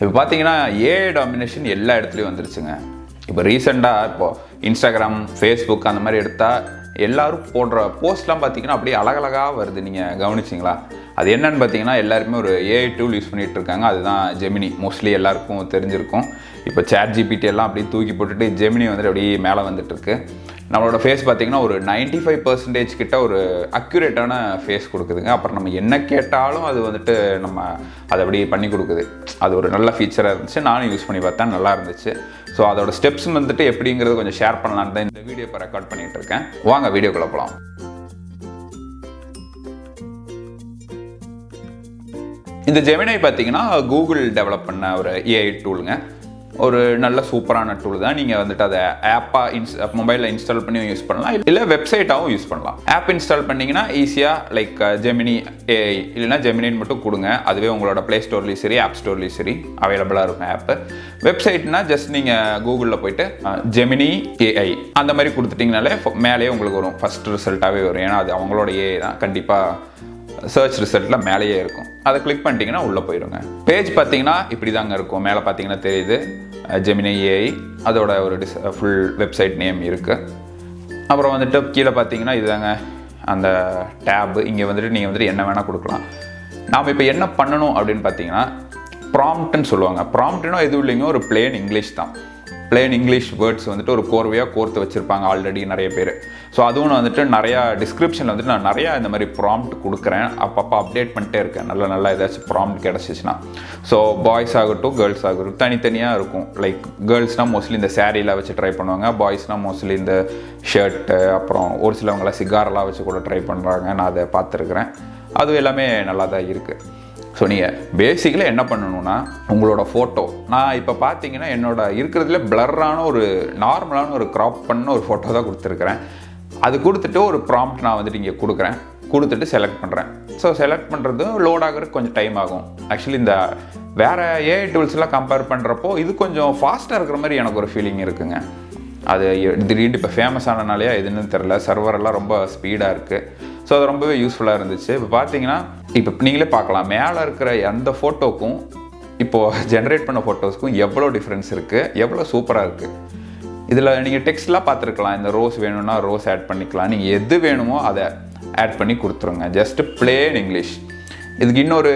இப்போ பார்த்தீங்கன்னா AI domination எல்லா இடத்துலையும் வந்துருச்சுங்க. இப்போ ரீசெண்டாக இப்போது இன்ஸ்டாகிராம், ஃபேஸ்புக் அந்த மாதிரி எடுத்தால் எல்லோரும் போடுற போஸ்ட்லாம் பார்த்தீங்கன்னா அப்படியே அழகழகாக வருது. நீங்கள் கவனிச்சிங்களா? அது என்னன்னு பார்த்தீங்கன்னா எல்லாருமே ஒரு ஏஐ டூல் யூஸ் பண்ணிகிட்டு இருக்காங்க. அதுதான் ஜெமினி. மோஸ்ட்லி எல்லாருக்கும் தெரிஞ்சிருக்கும். இப்போ ChatGPT எல்லாம் அப்படியே தூக்கி போட்டுட்டு ஜெமினி வந்துட்டு அப்படியே மேலே வந்துட்டுருக்கு. நம்மளோட ஃபேஸ் பார்த்திங்கன்னா ஒரு 95% கிட்ட ஒரு அக்யூரேட்டான ஃபேஸ் கொடுக்குதுங்க. அப்புறம் நம்ம என்ன கேட்டாலும் அது வந்துட்டு நம்ம அதை அப்படி பண்ணி கொடுக்குது. அது ஒரு நல்ல ஃபீச்சராக இருந்துச்சு. நானும் யூஸ் பண்ணி பார்த்தேன், நல்லா இருந்துச்சு. ஸோ அதோட ஸ்டெப்ஸ் வந்துட்டு எப்படிங்கிறது கொஞ்சம் ஷேர் பண்ணலான்னு தான் இந்த வீடியோ இப்போ ரெக்கார்ட் பண்ணிகிட்டு இருக்கேன். வாங்க வீடியோக்குள்ள போகலாம். இந்த ஜெமினி பார்த்தீங்கன்னா கூகுள் டெவலப் பண்ண ஒரு ஏஐ டூலுங்க. ஒரு நல்ல சூப்பரான டூல் தான். நீங்கள் வந்துட்டு அதை ஆப்பாக மொபைலில் இன்ஸ்டால் பண்ணி யூஸ் பண்ணலாம், இல்லை வெப்சைட்டாகவும் யூஸ் பண்ணலாம். ஆப் இன்ஸ்டால் பண்ணிங்கன்னா ஈஸியாக லைக் ஜெமினி ஏஐ இல்லைனா ஜெமினின்னு மட்டும் கொடுங்க. அதுவே உங்களோட ப்ளே ஸ்டோர்லேயும் சரி, ஆப் ஸ்டோர்லேயும் சரி அவைலபிளாக இருக்கும் ஆப்பு. வெப்சைட்னா ஜஸ்ட் நீங்கள் கூகுளில் போய்ட்டு ஜெமினி ஏஐ அந்த மாதிரி கொடுத்துட்டிங்கனாலே மேலேயே உங்களுக்கு வரும். ஃபஸ்ட் ரிசல்ட்டாகவே வரும். ஏன்னா அது அவங்களோட ஏஐ தான். கண்டிப்பாக சர்ச் ரிசல்ட்டில் மேலேயே இருக்கும். அதை கிளிக் பண்ணிட்டீங்கன்னா உள்ளே போயிடுங்க. பேஜ் பார்த்தீங்கன்னா இப்படி தாங்க இருக்கும். மேலே பார்த்தீங்கன்னா தெரியுது ஜெமினி ஏஐ, அதோட ஒரு ஃபுல் வெப்சைட் நேம் இருக்குது. அப்புறம் வந்துட்டு கீழே பார்த்தீங்கன்னா இதுதாங்க அந்த டேபு. இங்கே வந்துட்டு நீங்கள் வந்துட்டு என்ன வேணால் கொடுக்கலாம். நாம் இப்போ என்ன பண்ணணும் அப்படின்னு பார்த்தீங்கன்னா ப்ராம்ப்ட்னு சொல்லுவாங்க. ப்ராம்ப்ட்னா எதுவும் இல்லைங்க, ஒரு பிளேன் இங்கிலீஷ் தான். பிளேன் இங்கிலீஷ் வேர்ட்ஸ் வந்துட்டு ஒரு கோர்வையாக கோர்த்து வச்சுருப்பாங்க ஆல்ரெடி நிறைய பேர். ஸோ அதுவும் நான் வந்துட்டு நிறையா டிஸ்கிரிப்ஷனில் வந்துட்டு நான் நிறையா இந்த மாதிரி ப்ராம்ப்ட் கொடுக்குறேன். அப்பப்போ அப்டேட் பண்ணிட்டே இருக்கேன். நல்லா ஏதாச்சும் ப்ராம்ப்ட் கிடச்சிச்சின்னா. ஸோ பாய்ஸ் ஆகட்டும் கேர்ள்ஸ் ஆகட்டும் தனித்தனியாக இருக்கும். லைக் கேர்ள்ஸ்னால் மோஸ்ட்லி இந்த சேரீலாம் வச்சு ட்ரை பண்ணுவாங்க. பாய்ஸ்னால் மோஸ்ட்லி இந்த ஷர்ட்டு, அப்புறம் ஒரு சிலவங்களாம் சிகாரெல்லாம் வச்சு கூட ட்ரை பண்ணுறாங்க. நான் அதை பார்த்துருக்குறேன். அது எல்லாமே நல்லா தான் இருக்குது. ஸோ நீங்கள் பேசிக்கலாக என்ன பண்ணணுன்னா உங்களோட ஃபோட்டோ, நான் இப்போ பார்த்தீங்கன்னா என்னோட இருக்கிறதுல பிளர்ரான ஒரு நார்மலான ஒரு க்ராப் பண்ண ஒரு ஃபோட்டோ தான் கொடுத்துருக்குறேன். அது கொடுத்துட்டு ஒரு ப்ராம்ப்ட் நான் வந்துட்டு இங்கே கொடுக்குறேன். கொடுத்துட்டு செலக்ட் பண்ணுறேன். ஸோ செலக்ட் பண்ணுறது லோட் ஆகிறதுக்கு கொஞ்சம் டைம் ஆகும். ஆக்சுவலி இந்த வேறு ஏஐ டூல்ஸ்லாம் கம்பேர் பண்ணுறப்போ இது கொஞ்சம் ஃபாஸ்ட்டாக இருக்கிற மாதிரி எனக்கு ஒரு ஃபீலிங் இருக்குங்க. அது திடீர்னு இப்போ ஃபேமஸ் ஆனனாலையா எதுன்னு தெரில, சர்வரெல்லாம் ரொம்ப ஸ்பீடாக இருக்குது. ஸோ அது ரொம்பவே யூஸ்ஃபுல்லாக இருந்துச்சு. இப்போ பார்த்தீங்கன்னா இப்போ நீங்களே பார்க்கலாம், மேலே இருக்கிற எந்த ஃபோட்டோக்கும் இப்போது ஜென்ரேட் பண்ண ஃபோட்டோஸ்க்கும் எவ்வளோ டிஃப்ரென்ஸ் இருக்குது, எவ்வளோ சூப்பராக இருக்குது. இதில் நீங்கள் டெக்ஸ்ட்லாம் பார்த்துருக்கலாம். இந்த ரோஸ் வேணும்னா ரோஸ் ஆட் பண்ணிக்கலாம். நீங்கள் எது வேணுமோ அதை ஆட் பண்ணி கொடுத்துருங்க. Just plane English. இதுக்கு இன்னொரு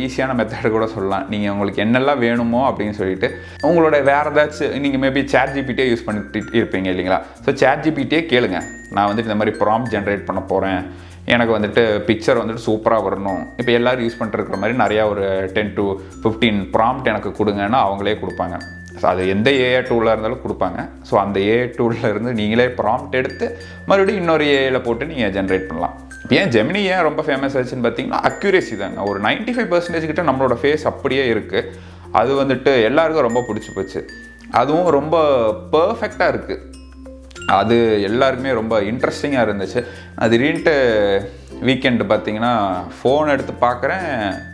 ஈஸியான மெத்தட் கூட சொல்லலாம். நீங்கள் உங்களுக்கு என்னெல்லாம் வேணுமோ அப்படின்னு சொல்லிட்டு உங்களோட வேறு ஏதாச்சும் நீங்கள் மேபி ChatGPT யூஸ் பண்ணிட்டு இருப்பீங்க இல்லைங்களா? ஸோ ChatGPT கேளுங்க, நான் வந்துட்டு இந்த மாதிரி ப்ராம்ப்ட் ஜென்ரேட் பண்ண போகிறேன், எனக்கு வந்துட்டு பிக்சர் வந்துட்டு சூப்பராக வரணும். இப்போ எல்லோரும் யூஸ் பண்ணிருக்கிற மாதிரி நிறையா ஒரு 10 to 15 ப்ராம்ப்ட் எனக்கு கொடுங்கன்னா அவங்களே கொடுப்பாங்க. ஸோ அது எந்த ஏஐ டூலாக இருந்தாலும் கொடுப்பாங்க. ஸோ அந்த ஏஐ டூலில் இருந்து நீங்களே ப்ராம்ப்ட் எடுத்து மறுபடியும் இன்னொரு ஏஐயில் போட்டு நீங்கள் ஜென்ரேட் பண்ணலாம். இப்போ ஏன் ஜெமினி ஏன் ரொம்ப ஃபேமஸ் ஆச்சுன்னு பார்த்தீங்கன்னா அக்யூரேசி தாங்க. ஒரு 95% கிட்ட நம்மளோட ஃபேஸ் அப்படியே இருக்குது. அது வந்துட்டு எல்லாருக்கும் ரொம்ப பிடிச்சி போச்சு. அதுவும் ரொம்ப பர்ஃபெக்டாக இருக்குது. அது எல்லாருக்குமே ரொம்ப இன்ட்ரெஸ்டிங்காக இருந்துச்சு. அது திடீர்னுட்டு வீக்கெண்டு பார்த்தீங்கன்னா ஃபோன் எடுத்து பார்க்குறேன்,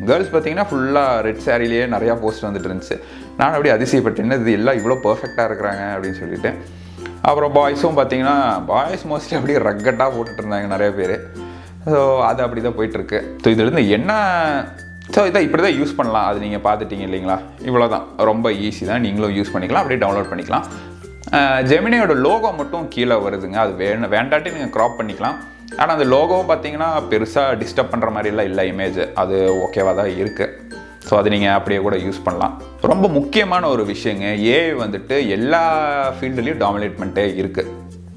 கேர்ள்ஸ் பார்த்தீங்கன்னா ஃபுல்லாக ரெட் சாரிலேயே நிறையா போஸ்ட் வந்துட்டு இருந்துச்சு. நான் அப்படியே அதிசயப்பட்டேன், இது எல்லாம் இவ்வளோ பர்ஃபெக்டாக இருக்கிறாங்க அப்படின்னு சொல்லிட்டு. அப்புறம் பாய்ஸும் பார்த்தீங்கன்னா பாய்ஸ் மோஸ்ட்லி அப்படியே ரக்கட்டாக போட்டுட்டு இருந்தாங்க நிறைய பேர். ஸோ அது அப்படி தான் போயிட்டுருக்கு. ஸோ இதுலேருந்து என்ன, ஸோ இதை இப்படி தான் யூஸ் பண்ணலாம். அது நீங்கள் பார்த்துட்டீங்க இல்லைங்களா? இவ்வளோ தான், ரொம்ப ஈஸி தான். நீங்களும் யூஸ் பண்ணிக்கலாம், அப்படியே டவுன்லோட் பண்ணிக்கலாம். ஜெமினியோட லோகோ மட்டும் கீழே வருதுங்க. அது வேண்டாட்டி நீங்கள் க்ராப் பண்ணிக்கலாம். ஆனால் அந்த லோகோவும் பார்த்தீங்கன்னா பெருசாக டிஸ்டர்ப் பண்ணுற மாதிரிலாம் இல்லை இமேஜ். அது ஓகேவாக தான் இருக்குது. ஸோ அது நீங்கள் அப்படியே கூட யூஸ் பண்ணலாம். ரொம்ப முக்கியமான ஒரு விஷயங்க, ஏஐ வந்துட்டு எல்லா ஃபீல்டுலேயும் டாமினேட் பண்ணிட்டே இருக்குது.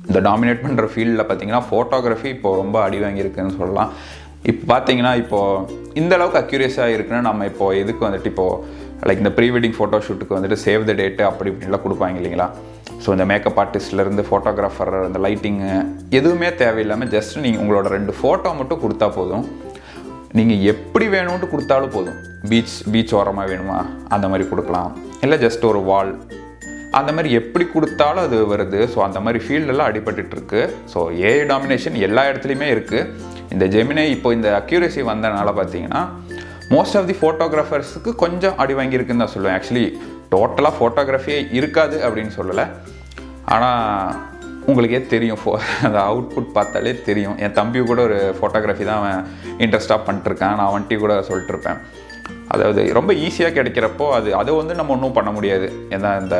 இந்த டாமினேட் பண்ணுற ஃபீல்டில் பார்த்தீங்கன்னா ஃபோட்டோகிராஃபி இப்போது ரொம்ப அடி வாங்கியிருக்குன்னு சொல்லலாம். இப்போ பார்த்தீங்கன்னா இப்போது இந்த அளவுக்கு அக்யூரேஸாக இருக்குன்னு நம்ம இப்போது எதுக்கு வந்துட்டு இப்போது லைக் இந்த ப்ரீ வெட்டிங் ஃபோட்டோ ஷூட்டுக்கு வந்துட்டு சேவ் த டேட்டு அப்படி இப்படின்லாம் கொடுப்பாங்க இல்லைங்களா? ஸோ இந்த மேக்கப் ஆர்டிஸ்ட்லேருந்து ஃபோட்டோகிராஃபர், இந்த லைட்டிங்கு எதுவுமே தேவையில்லாமல் ஜஸ்ட் நீங்கள் உங்களோட 2 ஃபோட்டோ மட்டும் கொடுத்தா போதும். நீங்கள் எப்படி வேணும்ட்டு கொடுத்தாலும் போதும். பீச் ஓரமாக வேணுமா அந்த மாதிரி கொடுக்கலாம், இல்லை ஜஸ்ட் ஒரு வால் அந்த மாதிரி எப்படி கொடுத்தாலும் அது வருது. ஸோ அந்த மாதிரி ஃபீல்டெல்லாம் அடிபட்டுருக்கு. ஸோ ஏஐ டாமினேஷன் எல்லா இடத்துலையுமே இருக்குது. இந்த ஜெமினி இப்போ இந்த அக்யூரேசி வந்தனால பார்த்தீங்கன்னா மோஸ்ட் ஆஃப் தி ஃபோட்டோகிராஃபர்ஸுக்கு கொஞ்சம் அடி வாங்கியிருக்குன்னு தான் சொல்லுவேன். ஆக்சுவலி டோட்டலாக ஃபோட்டோகிராஃபியே இருக்காது அப்படின்னு சொல்லலை. ஆனால் உங்களுக்கே தெரியும், அந்த அவுட்புட் பார்த்தாலே தெரியும். என் தம்பி கூட ஒரு ஃபோட்டோகிராஃபி தான் அவன் இன்ட்ரெஸ்டாக பண்ணிட்டுருக்கான். நான் வந்துட்டு கூட சொல்லிட்டுருப்பேன், அதாவது ரொம்ப ஈஸியாக கிடைக்கிறப்போ அதை வந்து நம்ம ஒன்றும் பண்ண முடியாது. ஏன்னா இந்த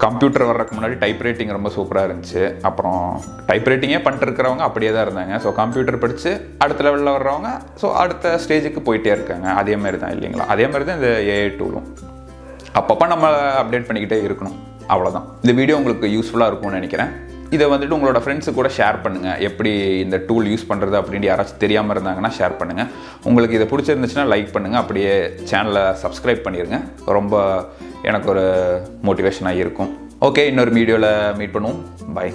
கம்ப்யூட்டர் வர்றதுக்கு முன்னாடி டைப் ரைட்டிங் ரொம்ப சூப்பராக இருந்துச்சு. அப்புறம் டைப் ரைட்டிங்கே பண்ணிட்டு இருக்கிறவங்க அப்படியே தான் இருந்தாங்க. ஸோ கம்ப்யூட்டர் படித்து அடுத்த லெவலில் வர்றவங்க ஸோ அடுத்த ஸ்டேஜுக்கு போயிட்டே இருக்காங்க. அதே மாதிரி தான் இல்லைங்களா? அதே மாதிரி தான் இந்த ஏஐ டூலும் அப்பப்போ நம்ம அப்டேட் பண்ணிக்கிட்டே இருக்கணும். அவ்வளோதான். இந்த வீடியோ உங்களுக்கு யூஸ்ஃபுல்லாக இருக்கும்னு நினைக்கிறேன். இதை வந்துட்டு உங்களோட ஃப்ரெண்ட்ஸு கூட ஷேர் பண்ணுங்கள். எப்படி இந்த டூல் யூஸ் பண்ணுறது அப்படின்ட்டு யாராச்சும் தெரியாமல் இருந்தாங்கன்னா ஷேர் பண்ணுங்கள். உங்களுக்கு இதை பிடிச்சிருந்துச்சுன்னா லைக் பண்ணுங்கள். அப்படியே சேனலை சப்ஸ்கிரைப் பண்ணிடுங்க. ரொம்ப எனக்கு ஒரு மோட்டிவேஷனாக இருக்கும். ஓகே, இன்னொரு வீடியோவில் மீட் பண்ணுவோம். பாய்.